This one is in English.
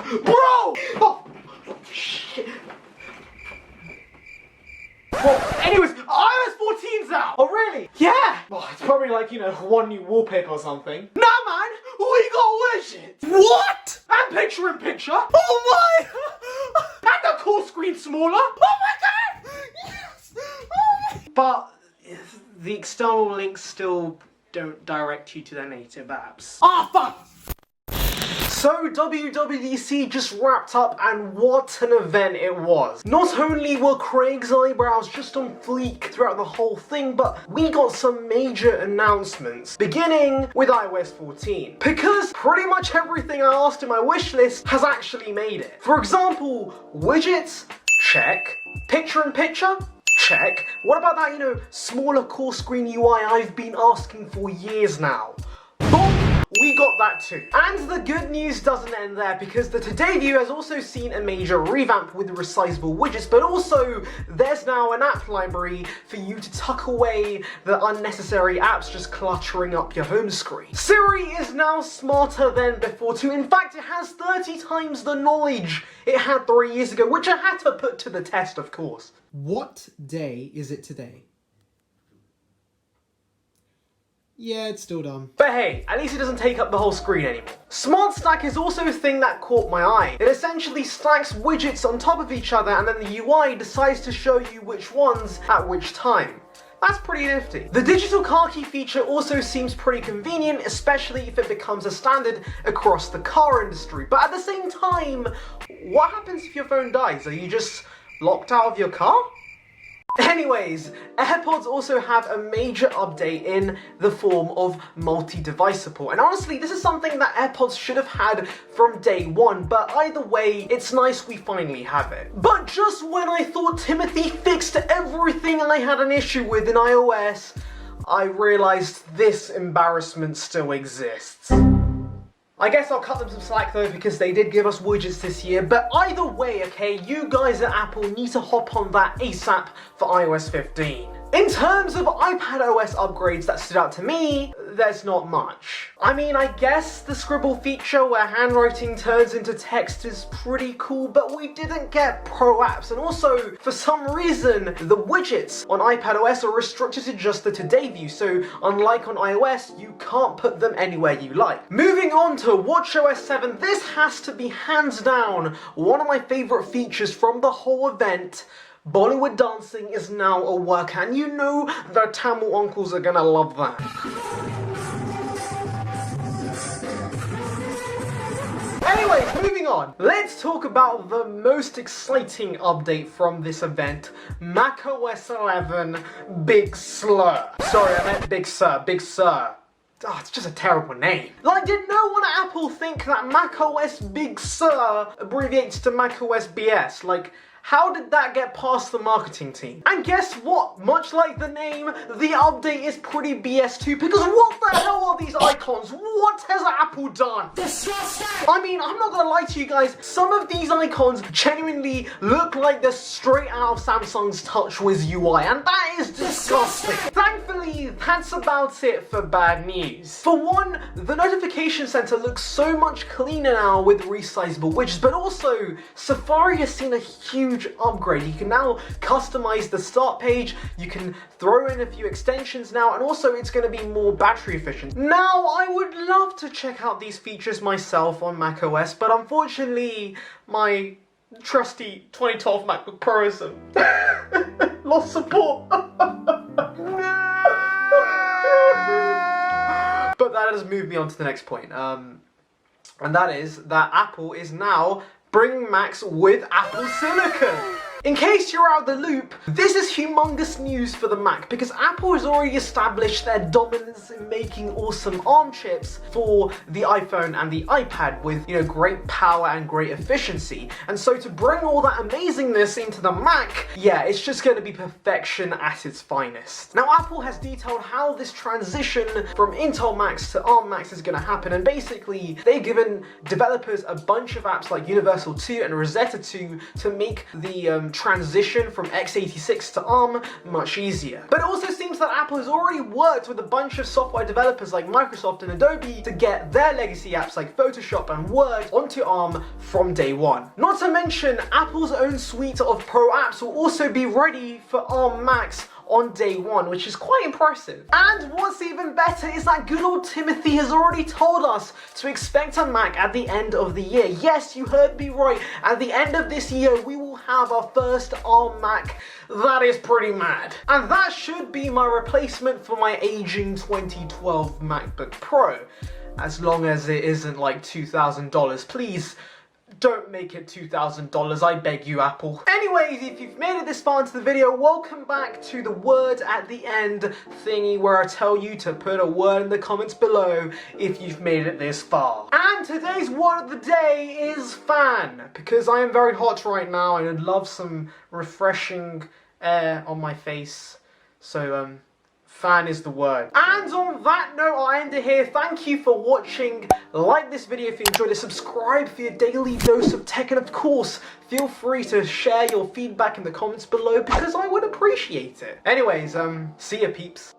Bro! Oh, shit. Well, anyways, iOS 14's out! Oh, really? Yeah! Well, it's probably like, you know, one new wallpaper or something. Nah, man! We got widgets! What? And picture-in-picture. Oh, my! And the call screen smaller. Oh, my God! Yes! Oh, but the external links still don't direct you to their native apps. Ah, fuck! So WWDC just wrapped up, and what an event it was. Not only were Craig's eyebrows just on fleek throughout the whole thing, but we got some major announcements, beginning with iOS 14. Because pretty much everything I asked in my wish list has actually made it. For example, widgets, check. Picture-in-picture, check. What about that, you know, smaller core screen UI I've been asking for years now? Boom! We got that too. And the good news doesn't end there, because the Today View has also seen a major revamp with the resizable widgets, but also there's now an app library for you to tuck away the unnecessary apps just cluttering up your home screen. Siri is now smarter than before too. In fact, it has 30 times the knowledge it had 3 years ago, which I had to put to the test, of course. What day is it today? Yeah, it's still dumb. But hey, at least it doesn't take up the whole screen anymore. Smart Stack is also a thing that caught my eye. It essentially stacks widgets on top of each other, and then the UI decides to show you which ones at which time. That's pretty nifty. The digital car key feature also seems pretty convenient, especially if it becomes a standard across the car industry. But at the same time, what happens if your phone dies? Are you just locked out of your car? Anyways, AirPods also have a major update in the form of multi-device support. And honestly, this is something that AirPods should have had from day one, but either way, it's nice we finally have it. But just when I thought Timothy fixed everything I had an issue with in iOS, I realized this embarrassment still exists. I guess I'll cut them some slack though, because they did give us widgets this year, but either way, okay, you guys at Apple need to hop on that ASAP for iOS 15. In terms of iPadOS upgrades that stood out to me, there's not much. I mean, I guess the scribble feature where handwriting turns into text is pretty cool, but we didn't get pro apps, and also, for some reason, the widgets on iPadOS are restricted to just the Today View, so unlike on iOS, you can't put them anywhere you like. Moving on to watchOS 7, this has to be hands down one of my favourite features from the whole event. Bollywood dancing is now a work, and you know the Tamil uncles are gonna love that. Anyways, moving on. Let's talk about the most exciting update from this event, macOS 11 Big Sur. Sorry, I meant Big Sur, Big Sur. Oh, it's just a terrible name. Like, did no one at Apple think that macOS Big Sur abbreviates to macOS BS? Like, how did that get past the marketing team? And guess what? Much like the name, the update is pretty BS too, because what the hell are these icons? What has Apple done? I mean, I'm not gonna lie to you guys, some of these icons genuinely look like they're straight out of Samsung's TouchWiz UI, and that is disgusting. Thankfully, that's about it for bad news. For one, the notification center looks so much cleaner now with resizable widgets, but also, Safari has seen a huge upgrade. You can now customize the start page, you can throw in a few extensions now, and also it's going to be more battery efficient. Now, I would love to check out these features myself on macOS, but unfortunately, my trusty 2012 MacBook Pro has lost support. But that has moved me on to the next point, and that is that Apple is now bringing Macs with Apple Silicon. In case you're out of the loop, this is humongous news for the Mac, because Apple has already established their dominance in making awesome ARM chips for the iPhone and the iPad with, you know, great power and great efficiency. And so to bring all that amazingness into the Mac, yeah, it's just going to be perfection at its finest. Now, Apple has detailed how this transition from Intel Macs to ARM Macs is going to happen, and basically they've given developers a bunch of apps like Universal 2 and Rosetta 2 to make the transition from x86 to ARM much easier. But it also seems that Apple has already worked with a bunch of software developers like Microsoft and Adobe to get their legacy apps like Photoshop and Word onto ARM from day one. Not to mention, Apple's own suite of Pro apps will also be ready for ARM Macs on day one, which is quite impressive. And what's even better is that good old Timothy has already told us to expect a Mac at the end of the year. Yes, you heard me right. At the end of this year, we will have our first ARM Mac. That is pretty mad. And that should be my replacement for my aging 2012 MacBook Pro. As long as it isn't like $2,000. Please, don't make it $2,000, I beg you, Apple. Anyways, if you've made it this far into the video, welcome back to the word at the end thingy where I tell you to put a word in the comments below if you've made it this far. And today's word of the day is fan, because I am very hot right now and I'd love some refreshing air on my face. So, fan is the word. And on that note, I'll end it here. Thank you for watching. Like this video if you enjoyed it. Subscribe for your daily dose of tech. And of course, feel free to share your feedback in the comments below because I would appreciate it. Anyways, see ya, peeps.